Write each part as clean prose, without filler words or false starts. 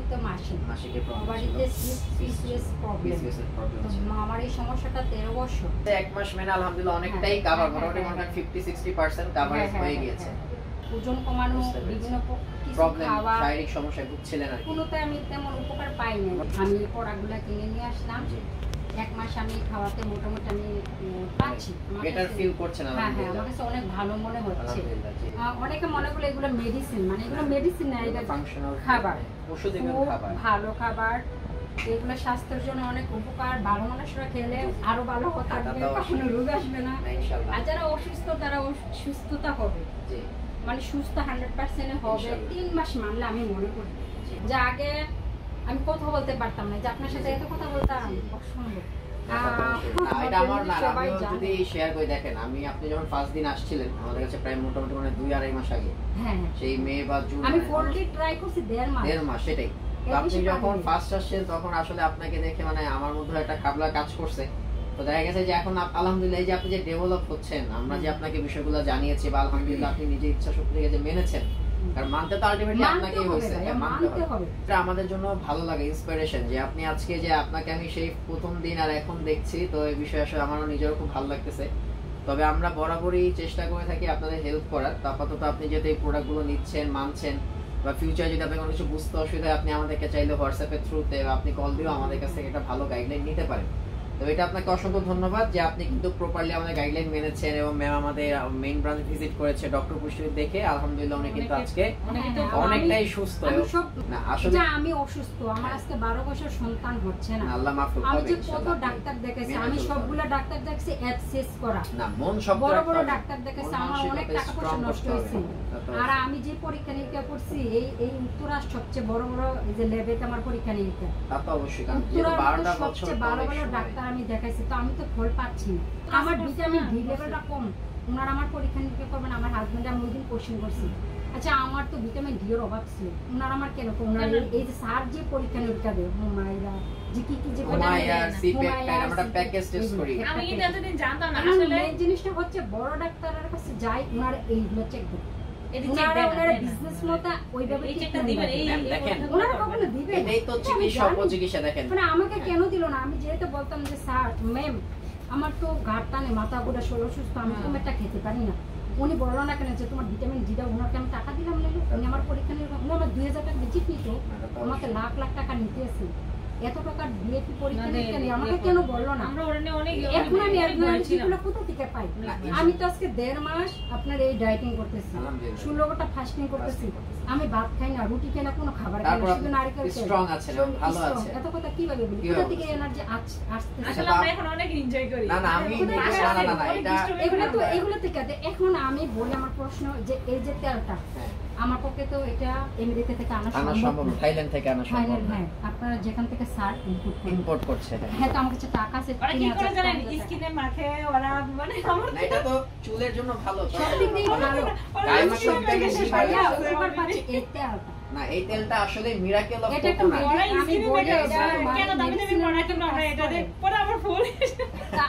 তো মাসিকের প্রবলেম, বাড়িতে পিসিএস প্রবলেম, আমার এই সমস্যাটা 13 বছর। এক মাস মেনে আলহামদুলিল্লাহ অনেকটাই কভার, মোটামুটি 50-60% কভারেজ হয়ে গিয়েছে। ওজন কমানো, বিভিন্ন প্রবলেম, শারীরিক সমস্যায় ভুগছিলেন আর কি। কোনোতে আমি তেমন উপকার পাইনি। আমি প্রোডাক্টগুলো কিনে নিয়ে আসলাম, এক মাস আমি খাওয়াতে মোটামুটি আমি পাচ্ছি, বেটার ফিল করছেন আলহামদুলিল্লাহ। আমার কাছে অনেক ভালো মনে হচ্ছে। অনেকে মনে করে এগুলো মেডিসিন, মানে এগুলো মেডিসিন না, এটা ফাংশনাল খাবার, ওষুধ এবং খাবার, ভালো খাবার। এগুলো স্বাস্থ্যের জন্য অনেক উপকার, ভালো মানুষরা খেলে আরো ভালো হতে থাকবে, কখনো রোগ আসবে না। আর যারা অসুস্থ তারা সুস্থতা হবে, মানে সুস্থ 100% হবে 3 মাস মানলে। আমি মনে করি যে আগে আমি কথা বলতে পারতাম না, যে আপনার সাথে এত কথা বলতাম অসম্ভব। যদি শেয়ার করে দেখেন, আপনি যখন ফার্স্ট দিন আসছিলেন আমাদের কাছে প্রায় মোটামুটি 2-2.5 মাস আগে, সেই মে বা জুন, আমি পোল্ট্রি ট্রাই করছি 1.5 মাস। সেটাই। আপনি যখন ফার্স্ট আসছেন তখন আসলে আপনাকে দেখে মানে আমার মধ্যে একটা খাবলা কাজ করছে। তো দেখা গেছে যে এখন আলহামদুলিল্লাহ এই যে আপনি যে ডেভেলপ হচ্ছেন, আমরা যে আপনাকে বিষয়গুলো জানিয়েছি বা আলহামদুলিল্লাহ আপনি নিজে ইচ্ছা শক্তি থেকে যে মেনেছেন, কারণ মানতে তো আলটিমেটলি আপনাকেই হয়েছে, মানতে হবে। এটা আমাদের জন্য ভালো লাগে, ইন্সপিরেশন যে আপনি আজকে যে আপনাকে আমি সেই প্রথম দিন আর এখন দেখছি, তো এই বিষয়ে আসলে আমারও নিজেরও খুব ভালো লাগতেছে। তবে আমরা বরাবরই চেষ্টা করে থাকি আপনাদের হেল্প করার। তো আপাতত আপনি যেহেতু এই প্রোডাক্টগুলো নিচ্ছেন, মানছেন, বা ফিউচার যদি আপনার কোনো কিছু বুঝতে অসুবিধা হয় আপনি আমাদেরকে চাইলে হোয়াটসঅ্যাপের থ্রুতে বা আপনি কল দিয়েও আমাদের কাছ থেকে একটা ভালো গাইডলাইন নিতে পারেন। তো এটা আপনাকে অসংখ্য ধন্যবাদ যে আপনি কিন্তু প্রপারলি আমাদের গাইডলাইন মেনেছেন, এবং ম্যাম আমাদের মেইন ব্রাঞ্চ ভিজিট করেছে ডক্টর পুষ্টিবিদ দেখে আলহামদুলিল্লাহ উনি কিন্তু আজকে অনেকটাই সুস্থ। না আসলে আমি অসুস্থ, আমার আজকে 12 বছর সন্তান হচ্ছে না, আল্লাহ মাফ করুন। আমি যে কত ডাক্তার দেখেছি, আমি সবগুলা ডাক্তার দেখছি অ্যাবসেস করা, না মন সব বড় বড় ডাক্তার দেখেছি, আমার অনেক টাকা পয়সা নষ্ট হয়েছে। আর আমি যে পরীক্ষা নিরীক্ষা করছি, এই উত্তরাষ্ট্র সবচেয়ে বড় বড় এই যে ল্যাবেতে আমার পরীক্ষা নিরীক্ষা, তা তো অবশ্যই, কারণ 12টা বছর বড় বড় ডাক্তার আমি দেখাইছি, তো আমি তো ফল পাচ্ছি না। আমার ভিটামিন ডি লেভেলটা কম, ওনারা আমার পরীক্ষা নিরীক্ষা করবেন। আমার হাজবেন্ড আমি ওইদিন কোশ্চেন করছি, আচ্ছা আমার তো ভিটামিন ডি এর অভাব ছিল, ওনারা আমার কেন, ওনারা এই যে স্যার যে পরীক্ষা নিরীক্ষা দেয়, হোমায়রা যে কি যে আমরা প্যাকেজ টেস্ট করি, আমি কিন্তু এতদিন জানতাম না। আসলে এই জিনিসটা হচ্ছে বড় ডাক্তারের কাছে যাই, ওনারা এইগুলো চেক দেন, ওনারা বিজনেস মতো ওইভাবে এই চেকটা দিবেন, এই দেখেন ওনারা কখনো দিবেন, এটাই তো চিকিৎসা উপচিকিৎসা। দেখেন মানে আমাকে কেন দিল না, আমি যেহেতু বলতাম যে স্যার ম্যাম আমার তো ঘাট টানে, মাথা গোটা শরীর অসুস্থ, আমি তো একটা খেতে পারি না। উনি বললো না কেন যে তোমার ভিটামিন ডি দাও, ওনাকে আমি টাকা দিলাম না, উনি আমার পরীক্ষা নিয়ে আমার 2000 টাকা ভিজিট নিত, আমাকে লাখ লাখ টাকা নিতে এসে এত টাকা বিএপি পরীক্ষা নিয়ে আমাকে কেন বললো না। এখন আমি এগুলো কোথা থেকে পাই? আমি তো আজকে 1.5 মাস আপনার এই ডায়েটিং করতেছি, 16 ঘন্টা ফাস্টিং করতেছি, আমি ভাত খাই না, রুটি খাই না, কোনো খাবার খাই না, শুধু নারকেল স্ট্রং আছে, ভালো আছে। এত কথা কিভাবে বলি? কোথা থেকে এনার্জি আসছে? আসলে আমরা এখন অনেক এনজয় করি। না আমি না এটা এগুলো থেকে এখন আমি বলি, আমার প্রশ্ন যে এই যে তেলটা আমার পক্ষে তো এটা আমেরিকা থেকে আনা সম্ভব, থাইল্যান্ড থেকে আনা সম্ভব। হ্যাঁ, আপনারা যেখান থেকে স্যার ইম্পোর্ট করছে। হ্যাঁ, তো আমার কাছে টাকা আছে, ওরা কি করে জানেন স্কিনে মাখে ওরা, মানে আমার না এটা তো চুলের জন্য ভালো, সব দিক দিয়ে ভালো। গায়ে মাখলে বেশি ভালো। উপকার পাচ্ছি এই তেলটা। না এই তেলটা আসলে মিরাকেল অফ এটা কোকোনাট। আমি বলি কেন দামি দামি প্রোডাক্ট আমরা এটা দেখ পরে আমার ফুল। তা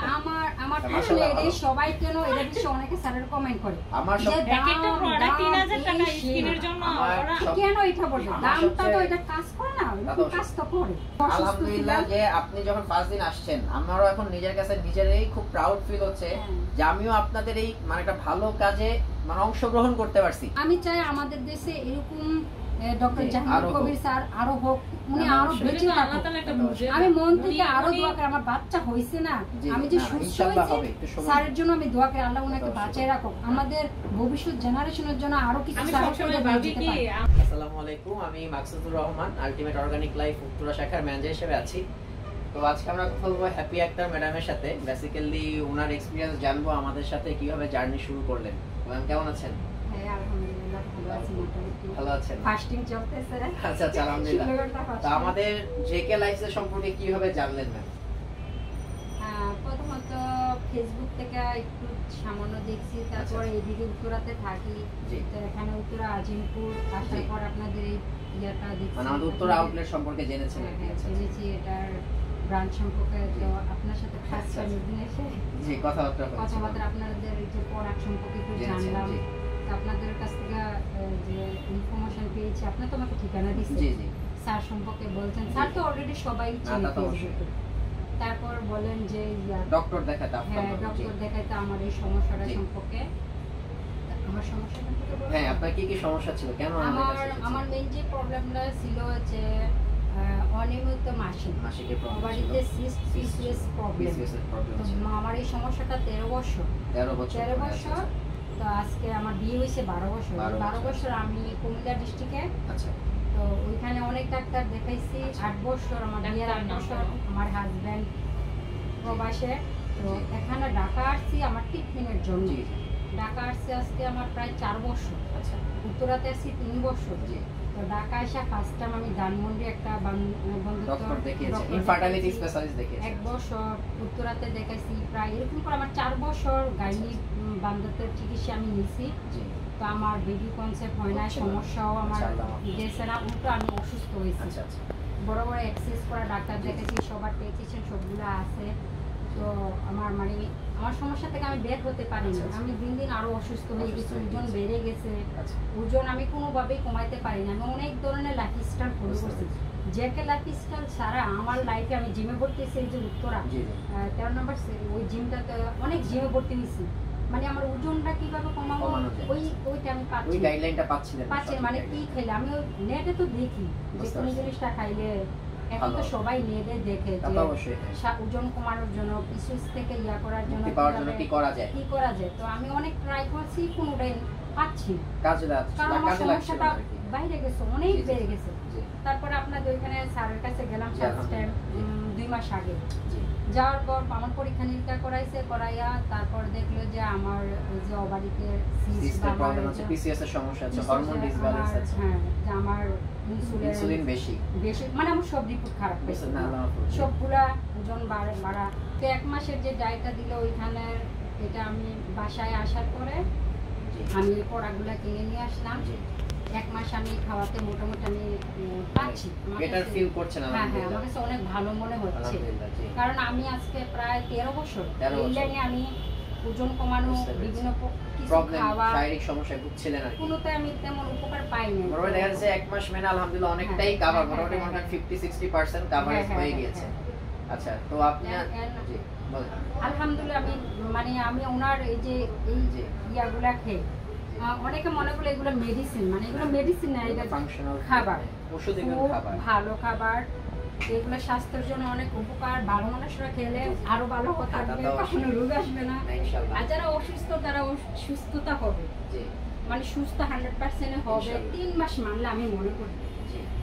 আমার প্রশ্ন এই সবাই কেন এটা বিষয়ে অনেকে স্যারের কমেন্ট করে, আমার সব একটা প্রোডাক্ট 3000 টাকা স্কিনের জন্য, ওরা কেন এটা বলে? দামটা তো এটা কাজ করে না, কাজ তো করে। আলহামদুলিল্লাহ যে আপনি যখন ফার্স্ট দিন আসছেন, আমারও এখন নিজের কাছে নিজেরই খুব প্রাউড ফিল হচ্ছে যে আমিও আপনাদের এই মানে একটা ভালো কাজে মানে অংশগ্রহণ করতে পারছি। আমি চাই আমাদের দেশে এরকম ডক্টর জাহাঙ্গীর কবির স্যার আরো হোক, উনি আরো বেঁচে থাকুক। আমি মন থেকে আরো দোয়া করি, আমার বাচ্চা হয়েছে না, আমি যে সুস্থ হয়েছি স্যারের জন্য আমি দোয়া করি, আল্লাহ উনাকে বাঁচিয়ে রাখুক, আমাদের ভবিষ্যৎ জেনারেশনের জন্য আরো কিছু। আসসালামু আলাইকুম, আমি Maksudur Rahman, ultimate organic life Uttara শাখার ম্যানেজার হিসেবে আছি। তো আজকে আমরা কথা বলবো হ্যাপি আক্তার ম্যাডামের সাথে। বেসিক্যালি ওনার এক্সপিরিয়েন্স জানবো, আমাদের সাথে কিভাবে জার্নি শুরু করলেন। ম্যাম কেমন আছেন? আলহামদুলিল্লাহ ভালো আছি, ভালো আছেন? ফাস্টিং চলতেছে। আচ্ছা আচ্ছা, আলহামদুলিল্লাহ। তো আমাদের জেকে লাইফস্টাইল সম্পর্কে কিভাবে জানলেন ম্যাম? প্রথমত ফেসবুক থেকে একটু সামান্য দেখছি, তারপর এইদিকে উত্তরাতে থাকি, তো এখানে উত্তরা আজিমপুর আসার পর আপনাদের এই ইয়েটা দেখছি, মানে আমাদের উত্তরা আউটলেট সম্পর্কে জেনেছেন? জেনেছি এটার ব্রাঞ্চ সম্পর্কে। তো আপনার সাথে ফার্স্ট টাইম এসে জি কথাবার্তা আপনাদের এই যে প্রোডাক্ট সম্পর্কে একটু জানলাম, আপনাদের কাছ থেকে যে ইনফরমেশন পেয়েছি। আপনি তো আমাকে ঠিকানা দিচ্ছেন, জি জি, স্যার স্যার সম্পর্কে বলছেন, স্যার তো অলরেডি সবাই চিনে ফেসবুকে। তারপর বলেন যে ডক্টর দেখাতে আপনার, হ্যাঁ ডক্টর দেখাইতে আমার এই সমস্যাটা সম্পর্কে, আমার সমস্যা সম্পর্কে বলবো। হ্যাঁ, আপনার কি কি সমস্যা ছিল, কেন আমার মেইন যে প্রবলেমটা ছিল যে অনিয়মিত মাসিকের প্রবলেম, বাড়িতে সিস্ট প্রবলেম। তো আমার এই সমস্যাটা 13 বছর। তো আজকে আমার বিয়ে হয়েছে 12 বছর। 12 বছর আমি কুমিল্লা ডিস্ট্রিক্টে। আচ্ছা। তো ওইখানে অনেক ডাক্তার দেখাইছি। 8 বছর আমার বিয়ের 8 বছর আমার হাজবেন্ড প্রবাসে। তো এখানে ঢাকা আসছি আমার ট্রিটমেন্টের জন্য। ঢাকা আসছি আজকে আমার প্রায় 4 বছর। আচ্ছা। উত্তরাতে আসছি 3 বছর। তো ঢাকা এসে ফার্স্ট টাইম আমি ধানমন্ডি একটা ডক্টর দেখিয়েছি, ইনফার্টিলিটি স্পেশালিস্ট দেখিয়েছি। 1 বছর উত্তরাতে দেখাইছি। প্রায় এরকম করে আমার 4 বছর গাইনি বান্ধবদের চিকিৎসা আমি নিয়েছি। তো আমার বেবি কনসেপ্ট হয় না, সমস্যাও আমার গেছে না, উল্টো আমি অসুস্থ হয়েছি। বড় বড় এক্সারসাইজ করা ডাক্তার দেখেছি, সবার টেস্টেশন সবগুলো আছে। তো আমার আমার সমস্যা থেকে আমি বের হতে পারিনি। আমি দিন দিন আরো অসুস্থ হয়ে গেছি, ওজন বেড়ে গেছে। ওজন আমি কোনোভাবেই কমাইতে পারিনি। আমি অনেক ধরনের লাইফস্টাইল ফলো করছি, যে লাইফস্টাইল ছাড়া আমার লাইফে আমি জিমে ভর্তি হয়েছি। এই যে উত্তরা 13 নম্বর ওই জিমটাতে অনেক জিমে ভর্তি হয়েছি। মানে আমার ওজনটা কিভাবে কমাবো ওইটা আমি পাচ্ছি, ওই গাইডলাইনটা পাচ্ছিলেন। মানে কি খাইলে আমি নেটে তো দেখি যে কোন জিনিসটা খাইলে। এখন তো সবাই নেটে দেখে যে ওজন কমানোর জন্য, পিসিওএস থেকে করার জন্য কি করা যায়। তো আমি অনেক ট্রাই করছি, কোনোটাই পাচ্ছি কাজে লাগছে, কারণ আমার সমস্যাটা বাইরে গেছে, অনেক বেড়ে গেছে। তারপরে আপনাদের ওইখানে স্যারের কাছে গেলাম ফার্স্ট টাইম 2 মাস আগে। যাওয়ার পর আমার পরীক্ষা নিরীক্ষা করাইয়া তারপর দেখলো যে আমার ওই যে ওভারিতে সিস্ট প্রবলেম আছে, পিসিএস এর সমস্যা আছে, হরমোন ডিসব্যালেন্স আছে। হ্যাঁ, যে আমার ইনসুলিন বেশি, মানে আমার সব রিপোর্ট খারাপ হয়েছে, সবগুলা ওজন বাড়া। তো 1 মাসের যে ডায়েটটা দিল ওইখানে, এটা আমি বাসায় আসার পরে আমি প্রোডাক্টগুলো কিনে নিয়ে আসলাম। 1 মাস আমি খাওয়াতে মোটামুটি আমি পাচ্ছি, বেটার ফিল করছেন? হ্যাঁ হ্যাঁ, আমার কাছে অনেক ভালো মনে হচ্ছে। কারণ আমি আজকে প্রায় 13 বছর এই লাইনে আমি ওজন কমানো, বিভিন্ন প্রবলেম, শারীরিক সমস্যায় ভুগছিলেন আর কোনোতে আমি তেমন উপকার পাইনি। মোটামুটি দেখা যাচ্ছে 1 মাস মেনে আলহামদুলিল্লাহ অনেকটাই কভার, মোটামুটি 50-60% কভারেজ হয়ে গিয়েছে। আচ্ছা, তো আপনি জি বলেন। আলহামদুলিল্লাহ আমি ওনার এই যে ইয়াগুলা খেয়ে, অনেকে মনে করে এগুলো মেডিসিন, মানে এগুলো মেডিসিন না, এটা ফাংশনাল খাবার, ওষুধ, এগুলো খাবার, ভালো খাবার। এগুলো স্বাস্থ্যের জন্য অনেক উপকার। ভালো মানুষরা খেলে আরো ভালো থাকবে, কখনো রোগ আসবে না। আর যারা অসুস্থ তারা সুস্থতা হবে, মানে সুস্থ 100% হবে 3 মাস মানলে আমি মনে করি।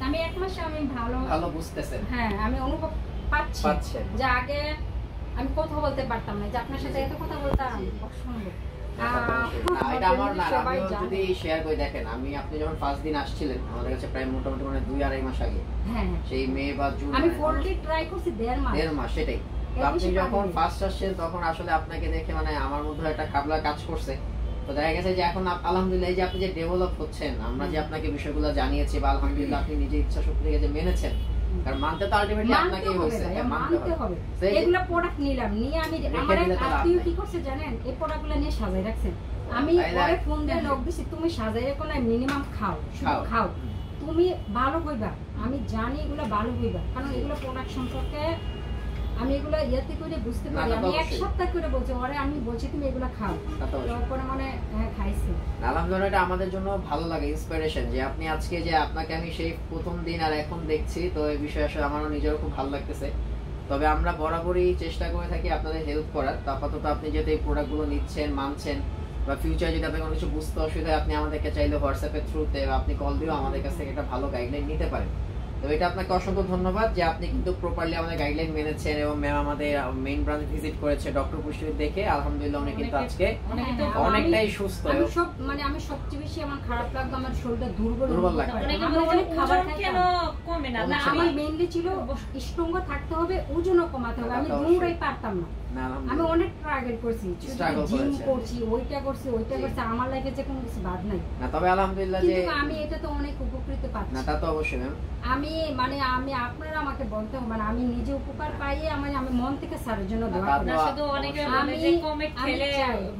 আমি 1 মাসে আমি ভালো বুঝতেছেন। হ্যাঁ, আমি অনুভব পাচ্ছি যে আগে আমি কথা বলতে পারতাম না, যে আপনার সাথে এত কথা বলতাম অসম্ভব। এটা আমার না, আমি যদি শেয়ার করে দেখেন, আপনি যখন ফার্স্ট দিন আসছিলেন আমাদের কাছে প্রায় মোটামুটি 2-2.5 মাস আগে, হ্যাঁ সেই মে বা জুন, আমি 4 ট্রাই করছি 1.5 মাস সেটাই। তো আপনি যখন ফার্স্ট আসছেন তখন আসলে আপনাকে দেখে মানে আমার মধ্যে একটা খাবলা কাজ করছে। তো দেখা গেছে যে এখন আলহামদুলিল্লাহ এই যে আপনি যে ডেভেলপ হচ্ছেন, আমরা যে আপনাকে বিষয়গুলো জানিয়েছি বা আলহামদুলিল্লাহ আপনি নিজে ইচ্ছা শক্তি থেকে যে মেনেছেন, কারণ মানতে তো আলটিমেটলি আপনাকেই হইছে, মানতে হবে। এগুলা প্রোডাক্ট নিলাম, নিয়ে আমি আমার আত্মীয় কি করছে জানেন, এই প্রোডাক্টগুলো নিয়ে সাজাই রাখছেন। আমি পরে ফোন দিয়ে নক দিছি, তুমি সাজাই রাখো না, মিনিমাম খাও, তুমি ভালো হইবা। আমি জানি এগুলো ভালো হইবা, কারণ এগুলো প্রোডাক্ট সম্পর্কে আমি এগুলো ইয়াতে করে বুঝতে পারি। আমি 1 সপ্তাহ করে বলছি ওরে, আমি বলছি তুমি এগুলো খাও, তারপরে মানে খাইছি। আলহামদুলিল্লাহ, এটা আমাদের জন্য ভালো লাগে, ইন্সপিরেশন যে আপনি আজকে যে আপনাকে আমি সেই প্রথম দিন আর এখন দেখছি, তো এই বিষয়ে আসলে আমারও নিজেরও খুব ভালো লাগতেছে। তবে আমরা বরাবরই চেষ্টা করে থাকি আপনাদের হেল্প করার। তো আপাতত আপনি যেহেতু এই প্রোডাক্টগুলো নিচ্ছেন, মানছেন, বা ফিউচারে যদি আপনার কোনো কিছু বুঝতে অসুবিধা হয়, আপনি আমাদেরকে চাইলে হোয়াটসঅ্যাপের থ্রুতে বা আপনি কল দিয়েও আমাদের কাছ থেকে একটা ভালো গাইডলাইন নিতে পারেন। তো এটা আপনাকে অসংখ্য ধন্যবাদ যে আপনি কিন্তু প্রপারলি আমাদের গাইডলাইন মেনেছেন, এবং ম্যাম আমাদের মেইন ব্রাঞ্চ ভিজিট করেছে ডক্টর পুষ্টি দেখে। আলহামদুলিল্লাহ উনি কিন্তু আজকে অনেকটাই সুস্থ। আমি সবচেয়ে বেশি আমার খারাপ লাগতো, আমার শরীরটা দুর্বল লাগে। অনেক খাবার কেন কমে না, আমি মেইনলি ছিল স্ট্রং থাকতে হবে, ওজনও কমাতে হবে। আমি দৌড়াই পারতাম না, আমি অনেক স্ট্রাগল করছি, জিম করছি, ওইটা করছি, আমার লাইফে যে কোনো কিছু বাদ নাই না। তবে আলহামদুলিল্লাহ যে আমি এটা তো অনেক উপকৃত পাচ্ছি। না তা তো অবশ্যই ম্যাম, আমি আপনারা আমাকে বলতে হবে, মানে আমি নিজে উপকার পাই, আমি মন থেকে স্যারের জন্য দোয়া করি। না শুধু অনেকে বলে যে কমে খেলে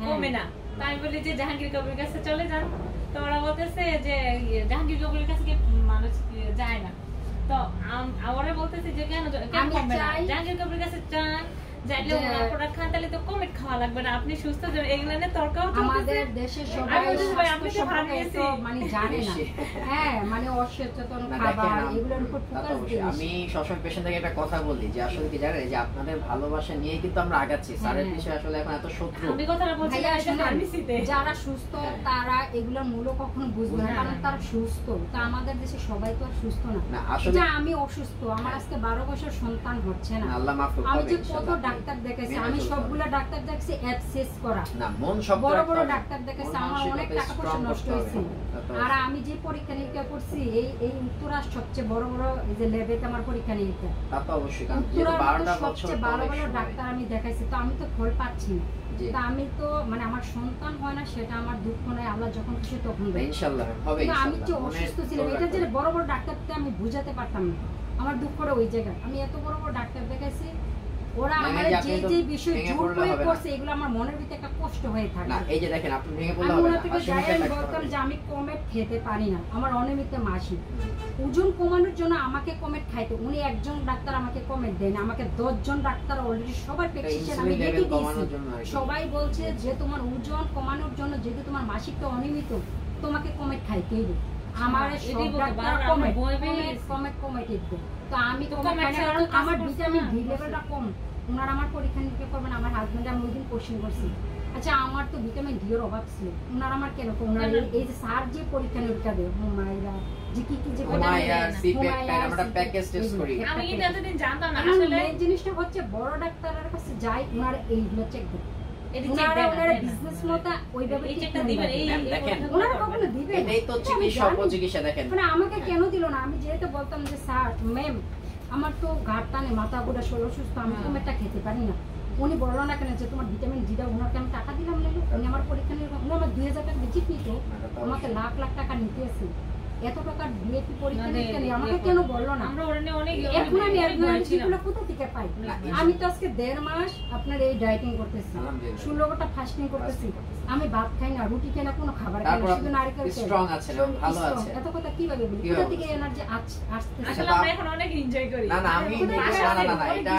কমে না, তাই বলি যে জাহাঙ্গীর কবির কাছে চলে যান। তো ওরা বলতেছে যে জাহাঙ্গীর কবির কাছে কি মানুষ যায় না। তো ওরা বলতেছে যে কেন আমি কমবে না? চাই জাহাঙ্গীর কবির কাছে চান যাইলে ওনার প্রোডাক্ট খান, তাহলে তো কমেট খাওয়া লাগবে না, আপনি সুস্থ যাবেন। এগুলো নিয়ে তর্কও চলতেছে। আমাদের দেশের সবাই আমি বলছি ভাই, আপনি তো স্বাস্থ্য ভালো সম্পর্কে গেছি। তো মানে জানে না। হ্যাঁ, মানে অসচেতন না, খাবার দেখেন, এগুলোর উপর তা তো ফোকাস অবশ্যই। দিই। আমি সবসময় পেশেন্ট থেকে একটা কথা বলি যে আসলে কি জানেন যে আপনাদের ভালোবাসা নিয়ে কিন্তু আমরা আগাচ্ছি, স্যারের হ্যাঁ। পিছনে আসলে এখন এত শত্রু। আমি কথাটা বলছি ভাইয়া, শুনুন, ফার্মেসিতে। যারা সুস্থ তারা এগুলোর মূল্য কখনো বুঝবে না, বুঝবে কারণ না। তারা সুস্থ। তা আমাদের দেশে সবাই তো আর সুস্থ না। না আসলে যে আমি অসুস্থ, আমার আজকে 12 বছর সন্তান হচ্ছে না, আল্লাহ মাফ করুন, আমি হবে যে কত ইনশাআল্লাহ। ডাক্তার দেখেছি, মেনে আমি চলতে সবগুলা ডাক্তার দেখছি অ্যাবসেস করা, না মন শক্ত বড় রাখতে বড় হবে। ডাক্তার দেখেছি, মন আমার অনেক মানসিকতা টাকা পয়সা strong নষ্ট করতে হয়েছে। হবে। তা তো আর আমি যে পরীক্ষা নিরীক্ষা করছি, এই উত্তরাষ্ট্র সবচেয়ে বড় বড় এই যে ল্যাবেতে আমার পরীক্ষা নিরীক্ষা, তা তো অবশ্যই, কারণ যেহেতু উত্তরার 12টা বছর সবচেয়ে তো ভালো অনেক ভালো সময়। ডাক্তার আমি দেখাইছি, তো আমি তো ফল পাচ্ছি না। জি। তা আমি তো মানে আমার সন্তান হয় না, সেটা আমার দুঃখ নয়, আল্লাহ যখন খুশি তখন দেয়। ইনশাআল্লাহ হবে কিন্তু আমি যে ইনশাআল্লাহ। অসুস্থ ছিলাম, এটা যে বড় বড় ডাক্তারকে আমি বুঝাতে পারতাম না, আমার দুঃখটা ওই জায়গায়। আমি এত বড় বড় ডাক্তার দেখাইছি, ওরা না, আমার এই যে যে আপনি তো যে বিষয় ভেঙে জোর পড়লে করে হবে না। করছে, এগুলো আমার মনের ভিতরে একটা কষ্ট হয়ে থাকে। না এই যে দেখেন আপনি ভেঙে পড়লে আমি হবে ওরা না, থেকে হাসি যাই মুখে আমি থাকতে বলতাম হবে। যে আমি কমেট খেতে পারি না, আমার অনিয়মিত মাসি ওজন কমানোর জন্য আমাকে কমেট খাইতে, উনি একজন ডাক্তার আমাকে কমেট দেন, আমাকে 10 জন ডাক্তার অলরেডি সবার প্রেসক্রিপশন আমি ইনসুলিন লিখে লেভেল দিয়েছি। কমানোর জন্য আর কি। সবাই বলছে যে তোমার ওজন কমানোর জন্য, যেহেতু তোমার মাসিকটা অনিয়মিত, তোমাকে কমেট খাইতেই হবে। আমার এটাই সব বলতে ডাক্তার বারবার কমেট আমরা বই কমেট পেয়েছি। কমেট কমেট দিবে। তো আমি তো কমেট কমেট খাই না, ছাড়া কারণ তো কাজ আমার করছে ভিটামিন না। ডি লেভেলটা কম। ওনারা আমার পরীক্ষা নিরীক্ষা করবেন, আমার হাজবেন্ড আমি ওইদিন কোশ্চেন করছি, আচ্ছা আমার তো ভিটামিন ডি এর অভাব ছিল, ওনারা আমার কেন ওনারা এই যে স্যার যে পরীক্ষা নিরীক্ষা দেয় হুমায়রা যে কি কি যে হুমায়রা, সিপেক, হুমায়রা, আমরা প্যাকেজ টেস্ট করি। আমি কিন্তু এতদিন জানতাম না এখন আসলে। মেন জিনিসটা হচ্ছে বড় ডাক্তারের কাছে যাই, ওনারা এইগুলো চেক দেন, এটি check ওনারা দেয় না, ওনারা দেয় না। বিজনেস মতো ওইভাবে এই ঠিক চেকটা করে দিবেন, এই দেন। দেখেন, ওনারা কখনো দিবে না। এটাই তো এটা আমি চিকিৎসা জানি। উপচিকিৎসা দেখেন। মানে আমাকে কেন দিল না, আমি যেহেতু বলতাম যে স্যার ম্যাম আমার তো ঘাট টানে মাথা গোটা শরীর অসুস্থ, আমি কমেটটা খেতে পারি না। উনি বললো না কেন যে তোমার ভিটামিন ডি দাও, ওনাকে আমি টাকা দিলাম না, উনি আমার পরীক্ষা নিয়ে উনি আমার 2000 টাকা বেশি নিত, আমাকে লাখ লাখ টাকা নিতে এসে এত টাকার বিএপি পরীক্ষা নিতে নিয়ে আমাকে কেন বললো না? আমরা ওরা নিয়ে অনেক এখন আমি বলেছিলাম। এগুলো কোথা থেকে পাই? আমি তো আজকে 1.5 মাস আপনার এই ডায়েটিং করতেছি, আলহামদুলিল্লাহ। 16 ঘন্টা ফাস্টিং করতেছি, আমি ভাত খাই না, রুটি খাই না, কোনো খাবার খাই তারপর না, আপনি শুধু নারকেল তেল। strong আছেন, সব ভালো strong। আছেন। এত কথা কিভাবে বলি? কিভাবে কোথা থেকে বলছেন? এনার্জি আসতেছে? আসলে আমরা এখন অনেক এনজয় করি। না, না, আমি কোথায় না, থেকে না, আসে? না, না, এটা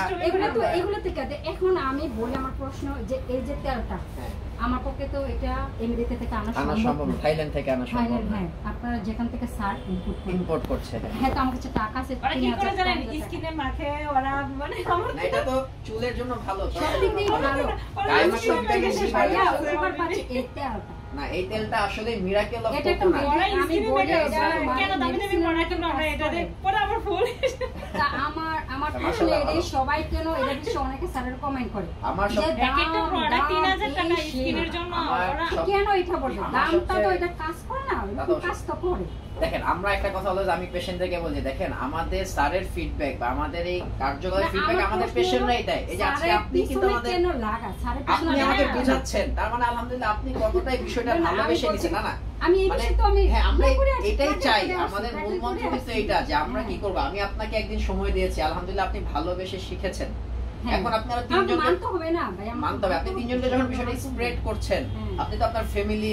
এগুলো থেকে আছে। এখন আমি বলি আমার প্রশ্ন যে এই যে তেলটা হ্যাঁ, আমার পক্ষে তো এটা আমেরিকা থেকে আনা আনা সম্ভব সম্ভব না, না। থাইল্যান্ড থেকে আনা সম্ভব ফাইনাল না, হ্যাঁ, আপনারা যেখান থেকে সার ইনপুট করেন, ইম্পোর্ট করছে। হ্যাঁ। হ্যাঁ তো আমার কাছে টাকা আছে ওরা কি 3000 করে জানেন? টাকা। স্কিনে মাখে ওরা, মানে আমার না, এটা তো চুলের জন্য ভালো তো। সব দিক দিয়ে ভালো। গায়ে মাখলে ভিটামিন সি পাওয়া ভাইয়া, যায়। উপকার পাচ্ছে এই তেলটা। না এই তেলটা আসলে মিরাকেল অফ এটা একটু কোকোনাট। ওরা আমি স্কিনে বলি মেখে এটা মানে কেন দামি দামি প্রোডাক্ট কেন আমরা এটা দিয়ে পরে আবার ফুল। তা আমার প্রশ্ন মাশাআল্লাহ, এটাই, ভালো। সবাই কেন এটা বিষয়ে অনেকে স্যারের কমেন্ট করে আমার যে সব এক একটা দাম, প্রোডাক্ট 3000 দাম, টাকা এই স্কিনের সেই। জন্য আমার ওরা সব- কেন এটা বলবে? আমার দামটা তো সবচেয়ে- এটা কাজ করে না, তা এটা তো কাজ তো করে। দেখেন, আমরা একটা কথা হলো যে আমি পেশেন্টদেরকে বলি, দেখেন আমাদের স্যারের ফিডব্যাক বা আমাদের এই কার্যকরী না, ফিডব্যাক আমার আমাদের প্রশ্ন পেশেন্টরাই হলো, দেয়। এই যে আজকে স্যারের আপনি কিন্তু পিছনে আমাদের কেন লাগা? স্যারের পিছনে আপনি লাগা আমাকে কেন? বুঝাচ্ছেন, তার মানে আলহামদুলিল্লাহ আপনি কতটাই বিষয়টা না, না, আমি ভালোবেসে বলছি- নিছেন। না না আমি এই মানে বিষয়ে তো আমি হ্যাঁ, আমরা ইয়ে করে আছি, এটাই practice চাই, করে আসছি, আমাদের মূল practice মন্ত্র করে কিন্তু আসছি। এইটা যে আমরা হ্যাঁ। কি করব। আমি আপনাকে একদিন সময় দিয়েছি, আলহামদুলিল্লাহ আপনি ভালোবেসে শিখেছেন। হ্যাঁ। এখন আপনারা আমাকে তিনজনকে মানতে হবে না ভাই, আমাকে মানতে হবে। আপনি তিনজনকে যখন বিষয়টা স্প্রেড করছেন, হ্যাঁ। আপনি তো আপনার ফ্যামিলি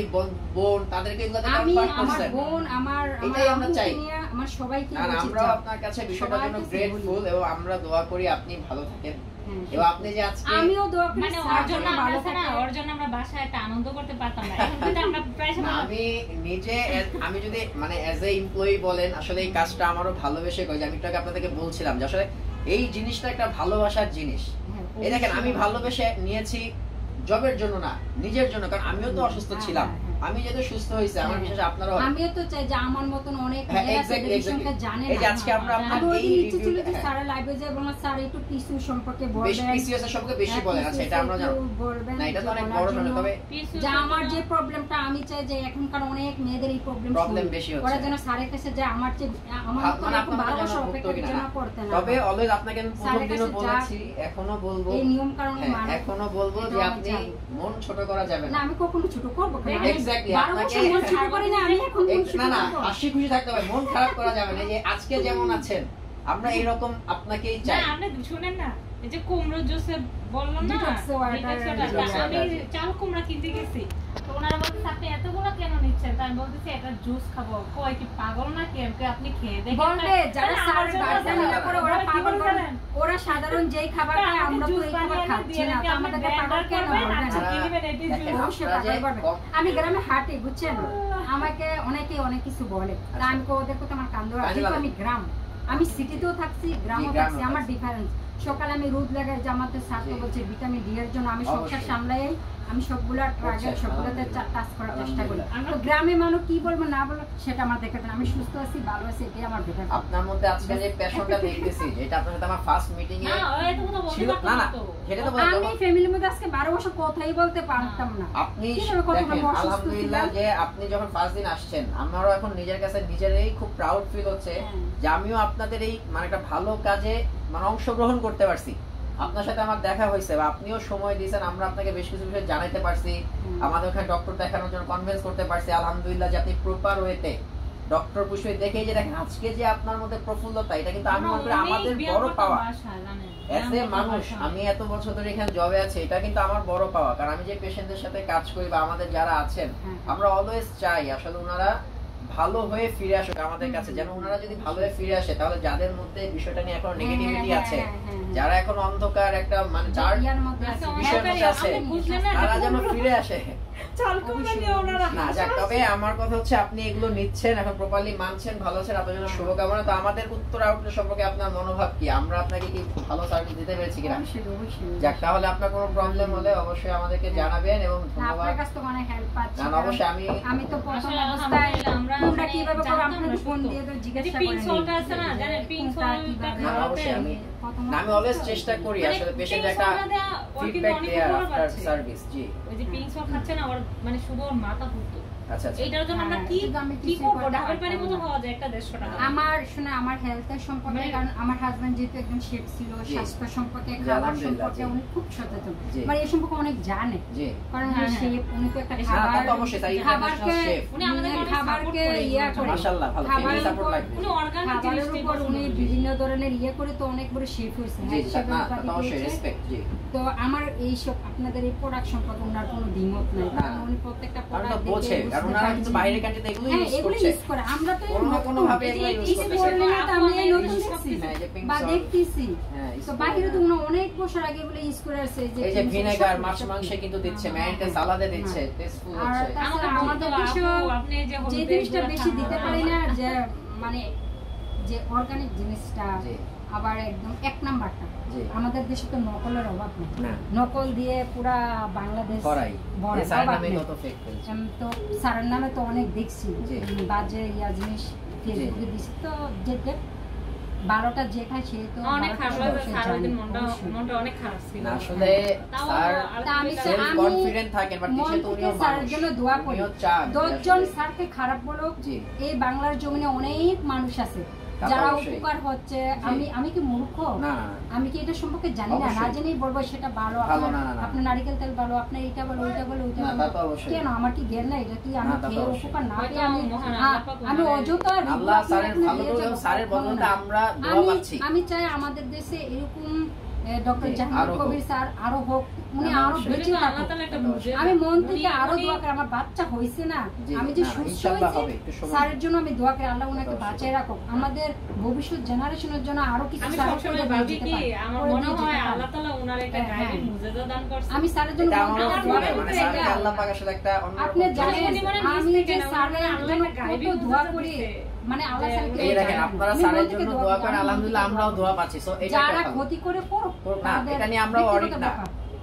বোন তাদেরকে এগুলো আমি কনফার্ট আমার করছেন। বোন আমার এটাই আমরা আম্মুকে চাই। নিয়ে আমার সবাইকে আর বলছি আমরাও যাও। আপনার কাছে বিষয়টার জন্য সবাইকে গ্রেটফুল বলি। এবং আমরা দোয়া করি আপনি ভালো থাকেন। হ্যাঁ। এবং আপনি যে আজকে আমিও দোয়া করি মানে স্যার ওর জন্য যেন আমরা ভালো আছে না, থাকে। ওর জন্য আমরা বাসায় একটা আনন্দ করতে পারতাম না। এখন কিন্তু আমরা প্রায় না, সময় আমি নিজে আমি যদি মানে অ্যাজ এ এমপ্লয়ি বলেন, আসলে এই কাজটা আমারও ভালোবেসে করি। আমি একটু আগে আপনাদেরকে বলছিলাম যে আসলে এই জিনিসটা একটা ভালোবাসার জিনিস। হ্যাঁ, এই দেখেন, আমি অবশ্যই। ভালোবেসে নিয়েছি জবের জন্য না, নিজের জন্য, কারণ আমিও তো অসুস্থ হ্যাঁ, ছিলাম। হ্যাঁ, আমি যেহেতু সুস্থ হয়েছে, আমার হ্যাঁ। বিশ্বাস আপনারাও হবে। আমিও তো চাই যে আমার মতন অনেক হ্যাঁ, মেয়েরা exactly, টেলিভিশনকে exactly। জানে এই যে না। আজকে আমরা হ্যাঁ, আপনার আমি ওই এই দিন ইচ্ছে ছিল রিভিউ যে স্যারের লাইভে যাই বললাম স্যার একটু টিস্যু সম্পর্কে বেশি বলবেন, পিসিএস এর সম্পর্কে বেশি হ্যাঁ, বলেন। আচ্ছা, এটা আমরা জানো একটু বলবেন না, এটা তো যে অনেক বলার বড় জন্য। সমস্যা। তবে যে আমার যে প্রবলেমটা আমি চাই যে এখনকার অনেক মেয়েদের এই প্রবলেম বেশি হচ্ছে। ওরা যেন স্যারের কাছে যায়, আমার যে আমার মতো মানে এরকম আপনার 12 বছর জন্য অপেক্ষা ভুক্তভোগী যেন না। করতে না তবে হয়। অলওয়েজ আপনাকে আমি প্রথম স্যারের দিনও কাছে বলেছি, এখনো বলবো, এই নিয়ম কারণ হ্যাঁ, মানো। এখনো বলবো যে এটাও আমি আপনি চাই। মন ছোট করা যাবে না না। আমি কখনো ছোট করবো কেন? আমি Exactly, 12 বছর আপনাকে- মন ছোট করি না, আমি এখন মন ছোট না না, করবো। হাসি খুশি থাকতে হবে, মন খারাপ করা যাবে না। এই যে আজকে যেমন আছেন, আমরা এরকম আপনাকেই না, চাই। আপনি শুনেন না, এই যে কুমড়ো জুসে বললাম না, Detox water, detox water, detox আমি water। চাল কুমড়া কিনতে গেছি, তো ওনারা বলতেছে আপনি এতগুলো কেন নিচ্ছেন? তাই আমি বলতেছি এটা জুস খাবো। কই কি পাগল নাকি? আপনি খেয়ে দেখেন। বলবে যারা স্যার গার্জেন এটা করে ওরা পাগল বলেন, ওরা সাধারণ যেই খাবার খায় আমরা তো এই খাবার খাচ্ছি না, তো আমাদেরকে পাগল কেন বলবেন? অবশ্যই পাগল বলবে। আমি গ্রামে হাঁটি, বুঝছেন, আমাকে অনেকেই অনেক কিছু বলে, তা আমি ওদেরকে তো আমার কান্দো, যেহেতু আমি গ্রাম, আমি সিটিতেও থাকছি গ্রামও থাকছি, আমার ডিফারেন্স। সকালে আমি রোদ লাগাই যে আমাদের স্বাস্থ্য বলছে ভিটামিন ডি এর জন্য আমি সংসার সামলাই, আমি সবগুলা ট্রাগেল সবগুলোতে টাচ করার চেষ্টা করি। তো গ্রামে মানুষ কি বলবো না বলবো সেটা আমার দেখে না, আমি সুস্থ আছি ভালো আছি এটাই আমার বেটার। আপনার মধ্যে আজকে যে প্যাশনটা দেখতেছি, যেটা আপনার সাথে আমার ফার্স্ট মিটিং এ ছিল, না না সেটা তো বলবো, আমি ফ্যামিলির মধ্যে আজকে 12 বছর কথাই বলতে পারতাম না। আপনি দেখেন আলহামদুলিল্লাহ যে আপনি যখন ফার্স্ট দিন আসছেন, আমারও এখন নিজের কাছে নিজেরই খুব প্রাউড ফিল হচ্ছে যে আমিও আপনাদের এই মানে একটা ভালো কাজে মানে অংশগ্রহণ করতে পারছি। আপনার সাথে আমার দেখা হয়েছে বা আপনিও সময় দিয়েছেন, আমরা আপনাকে বেশ কিছু বিষয় জানাইতে পারছি, আমাদের ওখানে ডক্টর দেখানোর জন্য কনভিন্স করতে পারছি। আলহামদুলিল্লাহ যে আপনি প্রপার ওয়েতে ডক্টর পুষ্পে দেখেই যে দেখেন আজকে যে আপনার মধ্যে প্রফুল্লতা, এটা কিন্তু আমি মনে করি আমাদের বড় পাওয়া এজ এ মানুষ। আমি এত বছর ধরে এখানে জবে আছি, এটা কিন্তু আমার বড় পাওয়া, কারণ আমি যে পেশেন্টদের সাথে কাজ করি বা আমাদের যারা আছেন, আমরা অলওয়েজ চাই আসলে ওনারা ভালো হয়ে ফিরে আসুক আমাদের কাছে। যেন ওনারা যদি ভালো হয়ে ফিরে আসে, তাহলে যাদের মধ্যে বিষয়টা নিয়ে এখন নেগেটিভিটি আছে, যারা এখন অন্ধকার একটা মানে যার বিষয়ের মধ্যে আছে, তারা যেন ফিরে আসে। না যাক, তবে আমার কথা হচ্ছে আপনি এগুলো নিচ্ছেন, এখন প্রপারলি মানছেন, ভালো আছেন, আপনার জন্য শুভকামনা। তো আমাদের উত্তর আউটলেট সম্পর্কে আপনার মনোভাব কি? আমরা আপনাকে কি ভালো সার্ভিস দিতে পেরেছি কিনা? যাক, তাহলে আপনার কোনো প্রবলেম হলে অবশ্যই আমাদেরকে জানাবেন এবং ধন্যবাদ। আপনার কাছে তো অনেক হেল্প পাচ্ছি। না অবশ্যই আমি তো প্রথম অবস্থায় আমরা কিভাবে করে আপনাদের ফোন দিয়ে তো জিজ্ঞাসা করি, পিঙ্ক সল্ট আছে না, জানেন পিঙ্ক সল্টটা খাওয়াতে আমি অলওয়েজ চেষ্টা করি আসলে পেশেন্ট একটা ফিডব্যাক দেওয়ার আফটার সার্ভিস। জি, ওই যে পিঙ্ক সল্ট খাচ্ছে না, ওর মানে শুধু ওর মাথা ঘুরতো। আচ্ছা আচ্ছা, এইটার জন্য আমরা কি করব? ডাবল পানি মতো হওয়া যায় একটা 150 টাকা। আমার শুনে আমার হেলথের সম্পর্কে, কারণ আমার হাজবেন্ড যেহেতু একজন শেফ ছিল, স্বাস্থ্য সম্পর্কে, খাবার সম্পর্কে উনি খুব সচেতন, মানে এই সম্পর্কে অনেক জানে, কারণ উনি শেফ, উনি তো একটা খাবারকে উনি আমাদের খাবারকে ইয়া করে, মাশাআল্লাহ ভালো ফ্যামিলি সাপোর্ট লাগবে, উনি অর্গানিক জিনিস উপর উনি বিভিন্ন ধরনের ইয়ে করে তো অনেক বড় শেফ হয়েছে। তো আমার এই সব আপনাদের এই প্রোডাক্ট সম্পর্কে ওনার কোনো দ্বিমত নাই, কারণ উনি প্রত্যেকটা প্রোডাক্ট দেখে ওনারা কিন্তু বাইরের কান্ট্রিতে এগুলো ইউজ করে, আমরা তো কোনো ভাবে ইউজ করতে না, তো আমি এই নতুন দেখছি বা দেখতেছি, তো বাইরে তো উনি অনেক বছর আগে বলে ইউজ করে আসছে। যে এই যে ভিনেগার মাছ মাংসে কিন্তু দিচ্ছে, ম্যারিনেটে সালাদে দিচ্ছে, টেস্টফুল হচ্ছে। আমাদের দেশে যে জিনিসটা বেশি দিতে পারি না, যে মানে যে অর্গানিক জিনিসটা, আবার একদম এক নাম্বারটা, আমাদের দেশে তো নকলের অভাব নেই, নকল দিয়ে পুরা বাংলাদেশ তো সারের নামে তো অনেক দেখছি বাজে ইয়া জিনিস ফেসবুকে দিচ্ছি, তো যে 12টা যে খায় সে তো অনেক খারাপ লাগে, সারা দিন মনটা অনেক খারাপ ছিল আসলে। স্যার আমি সেলফ কনফিডেন্ট থাকেন, বাট সে তো উনিও স্যারের জন্য দোয়া করি 10 জন স্যারকে খারাপ বলো, এই বাংলার জমিনে অনেক মানুষ আছে যারা উপকার হচ্ছে। আমি কি মূর্খ? আমি কি এটা সম্পর্কে জানি না? না জেনেই বলবো সেটা ভালো, আপনার নারকেল তেল ভালো, আপনার এটা বলো, ওইটা বলো, ওইটা বলো, কেন আমার কি জ্ঞান না? এটা কি আমি খেয়ে উপকার না পেয়ে আমি অযথা? আমি চাই আমাদের দেশে এরকম ডক্টর জাহাঙ্গীর কবির স্যার আরো হোক, উনি আরো বেঁচে থাকুক। আমি মন থেকে আরো দোয়া করি, আমার বাচ্চা হয়েছে না, আমি যে সুস্থ হয়েছি স্যারের জন্য আমি দোয়া করি, আল্লাহ উনাকে বাঁচিয়ে রাখুক, আমাদের ভবিষ্যৎ জেনারেশনের জন্য আরো কিছু। আমি স্যারের জন্য আপনি জানেন আমি যে স্যারের জন্য কত দোয়া করি, মানে আল্লাহ আপনারা স্যারের জন্য দোয়া করেন, আলহামদুলিল্লাহ আমরাও দোয়া পাচ্ছি। সো এটা যারা ক্ষতি করে না, এটা নিয়ে আমরা অরিড না,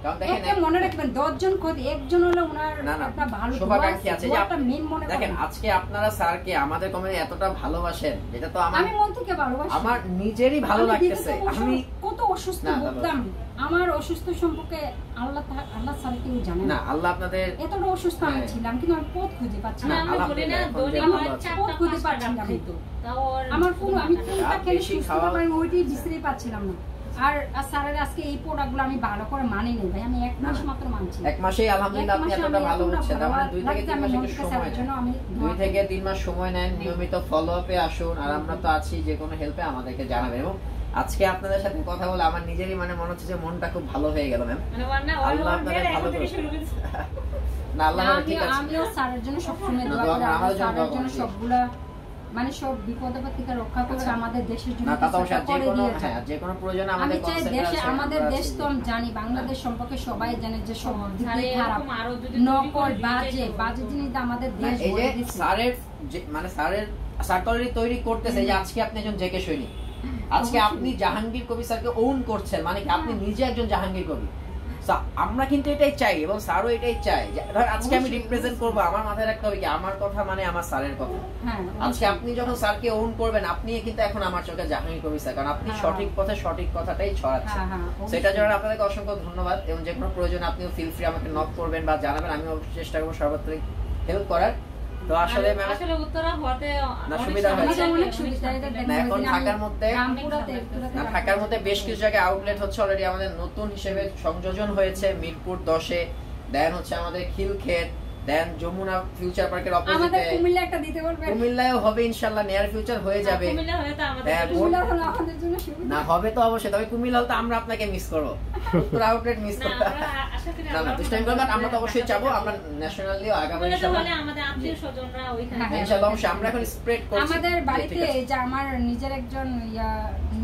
কারণ দেখেন মনে রাখবেন 10 জন ক্ষতি, একজন হলো উনার একটা ভালো শুভাকাঙ্ক্ষী আছে। যে একটা মেন মনে দেখেন আজকে আপনারা স্যারকে আমাদের কমিটি এতটা ভালোবাসেন, যেটা তো আমি মন থেকে ভালোবাসি, আমার নিজেরই ভালো লাগতেছে। আমি কত অসুস্থ ভুগতাম, আমার অসুস্থ সম্পর্কে আল্লাহ ছাড়া কেউ জানে না। আল্লাহ আপনাদের এতটা অসুস্থ আমি ছিলাম, কিন্তু আমি পথ খুঁজে পাচ্ছি না, আমি বলি না দড়ি পথ খুঁজে পাচ্ছি না, আমার কোনো আমি কোনটা খেলে সুস্থ হতে ওইটাই বুঝতেই পাচ্ছিলাম না। আর স্যারের আজকে এই প্রোডাক্টগুলো আমি ভালো করে মানি নি ভাই, আমি 1 মাস মাত্র মানছি। 1 মাসেই আলহামদুলিল্লাহ আপনি এতটা ভালো হচ্ছে, তার মানে 2 থেকে 3 মাস একটু সময় নেন, 2 থেকে 3 মাস সময় নেন, নিয়মিত ফলো আপে আসুন, আর আমরা তো আছি, যে কোনো হেল্পে আমাদেরকে জানাবেন। এবং আজকে আপনাদের সাথে কথা বলে আমার নিজেরই মানে মনে হচ্ছে যে মনটা খুব ভালো হয়ে গেল ম্যাম। মানে ওর না আল্লাহ ওর আপনাদের এখন ভালো থেকে করুন। শুরু করেছে। না আল্লাহ না, বলে ঠিক আছে। আমিও স্যারের জন্য সবসময় না, দোয়া দোয়া করি, করেন, আমাদের জন্য স্যারের দোয়া জন্য করেন। সবগুলা মানে সব বিপদ আপদ থেকে রক্ষা করে আচ্ছা। আমাদের দেশের জন্য না তা তো কিছু একটা অবশ্যই, যে করে কোনো দিয়েছে। হ্যাঁ যে কোনো প্রয়োজনে আমি আমাদের চাই concept দেশে আছে, আমাদের আমরা দেশ তো আছি। আমি জানি বাংলাদেশ সম্পর্কে সবাই জানে যে সব দিক স্যারে দিয়ে খারাপ, এরকম আরো যদি নকল, তৈরি করে বাজে দিতে বাজে জিনিস দিয়ে আমাদের না, দেশ এই যে ভরে দিচ্ছে। স্যারের মানে স্যার তো already তৈরি করতেছে যে আজকে আপনি একজন জেকে সৈনিক, আজকে আপনি জাহাঙ্গীর কবি স্যারকে ওন করছেন, মানে কি আপনি নিজে একজন জাহাঙ্গীর কবি। আমরা কিন্তু এটাই চাই এবং স্যারও এটাই চাই। ধর আজকে আমি রিপ্রেজেন্ট করব, আমার মাথায় রাখতে হবে কি আমার কথা মানে আমার স্যারের কথা। হ্যাঁ, আজকে আপনি যখন স্যারকে ওন করবেন, আপনি কিন্তু এখন আমার চোখে জাহাঙ্গীর কবি স্যার, কারণ আপনি হ্যাঁ। সঠিক পথে সঠিক কথাটাই ছড়াচ্ছেন। হ্যাঁ, অবশ্যই। সেটার জন্য আপনাদেরকে অসংখ্য ধন্যবাদ এবং যে কোনো প্রয়োজনে আপনিও ফিল ফ্রি আমাকে নক করবেন বা জানাবেন, আমি অবশ্যই চেষ্টা করবো সর্বাত্মক হেল্প করার। তো আসলে ম্যাম আসলে উত্তরা হওয়াতে না, অনেক সুবিধা হয়েছে। আমাদের অনেক সুবিধা, এটা না, এখন ঢাকার মধ্যে না, ঢাকার মধ্যে বেশ কিছু জায়গায় আউটলেট হচ্ছে অলরেডি আমাদের নতুন হিসেবে সংযোজন হয়েছে, মিরপুর 10-এ, দেন হচ্ছে আমাদের খিলক্ষেত, দেন যমুনা ফিউচার পার্কের আমাদের অপোজিটে, কুমিল্লা একটা দিতে বলবেন। কুমিল্লায়ও হবে ইনশাআল্লাহ, নিয়ার ফিউচার হয়ে যাবে। কুমিল্লা হলে তো আমাদের হ্যাঁ, জন্য কুমিল্লা হলো আমাদের জন্য সুবিধা। না হবে তো অবশ্যই, তবে কুমিল্লা হলে তো আমরা আপনাকে মিস করবো, উত্তর আউটলেট মিস না, করবো। আমরা আশা করি না না, this time করবেন, আমরা তো অবশ্যই যাবো, আমরা ন্যাশনালিও আগামী কুমিল্লা তো ইনশাআল্লাহ। হলে আমাদের আত্মীয়-স্বজনরা ওইখানে হ্যাঁ, ইনশাআল্লাহ অবশ্যই আমরা এখন স্প্রেড করছি। আমাদের বাড়িতে ঠিক আছে। এই যে আমার নিজের একজন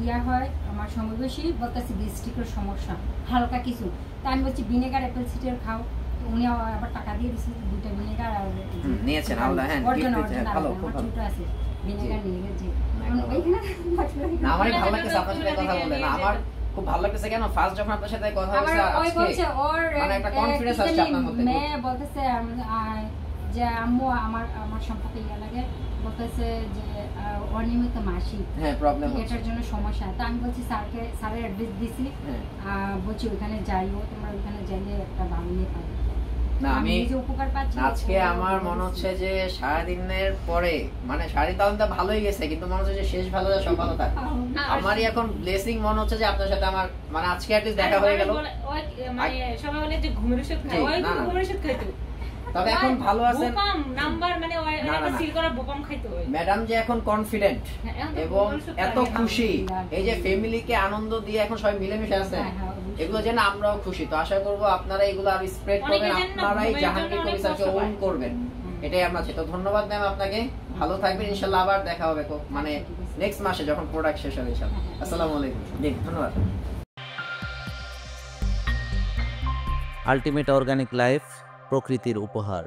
ইয়া হয়, আমার সমবয়সী, বলতেছে গ্যাস্ট্রিকের সমস্যা হালকা কিছু, তাই আমি বলছি ভিনেগার অ্যাপেল সিডার খাও। উনি আবার টাকা দিয়ে দিয়েছে 2টা ভিনেগার আর নিয়েছেন, আল্লাহ, হ্যাঁ, অর্জন gift দিয়েছেন, ভালো, খুব ভালো। ছোট আছে ভিনেগার নিয়ে গেছে। একদম। ওইখানে না, আমারই ভালো লাগতেছে আপনার সাথে কথা বলে, না আমার খুব ভালো লাগতেছে। কেন ফার্স্ট যখন আপনার সাথে কথা আবার হয়েছে ওই বলছে আজকে, ওর মানে একটা কনফিডেন্স আসছে আপনার মধ্যে। মেয়ে বলতেছে যে আম্মু আমার সম্পর্কে ইয়া লাগে, বলতেছে যে অনিয়মিত মাসিক, হ্যাঁ প্রবলেম হচ্ছে। এটার জন্য সমস্যা। তো আমি বলছি স্যারের অ্যাড্রেস দিছি, হ্যাঁ। বলছি ওইখানে যাইও, তোমরা ওইখানে যাইলে একটা ভালো ইয়ে পাবে। না আমি নিজে উপকার পাচ্ছি। আজকে আমার মনে হচ্ছে যে সারাদিনের পরে মানে সারাদিন তাহলে তো ভালোই গেছে, কিন্তু মনে হচ্ছে যে শেষ ভালো যায় সব ভালো থাকে। আমারই এখন ব্লেসিং মনে হচ্ছে যে আপনার সাথে আমার মানে আজকে অ্যাটলিস্ট দেখা হয়ে গেল। মানে সবাই বলে যে ঘুমের ওষুধ খায়, ওই না, না। ঘুমের ওষুধ খাইতো। তবে এখন ভালো আছেন বোপাম নাম্বার মানে ওই না, একটা না। সিল করা বোপাম খাইতো ওই। ম্যাডাম, যে এখন কনফিডেন্ট হ্যাঁ, এখন তো এবং ঘুমের ওষুধ এত খায়। খুশি, এই যে ফ্যামিলিকে আনন্দ দিয়ে এখন সবাই মিলেমিশে আছে, হ্যাঁ, হ্যাঁ, অবশ্যই। এগুলো যেন আমরাও খুশি। তো আশা করব আপনারা এগুলো আর স্প্রেড অনেকে করবেন, যেন না আপনারাই ঘুমের জাহাঙ্গীর জন্য কবি অনেক স্যারকে কষ্ট ওন পায়। করবেন, এটাই আমরা চাই। তো ধন্যবাদ ম্যাম আপনাকে, ভালো থাকবেন, ইনশাআল্লাহ আবার দেখা হবে মানে নেক্সট মাসে যখন প্রোডাক্ট শেষ হবে ইনশাআল্লাহ। আসসালামু আলাইকুম। জি ধন্যবাদ। আলটিমেট অর্গানিক লাইফ, প্রকৃতির উপহার।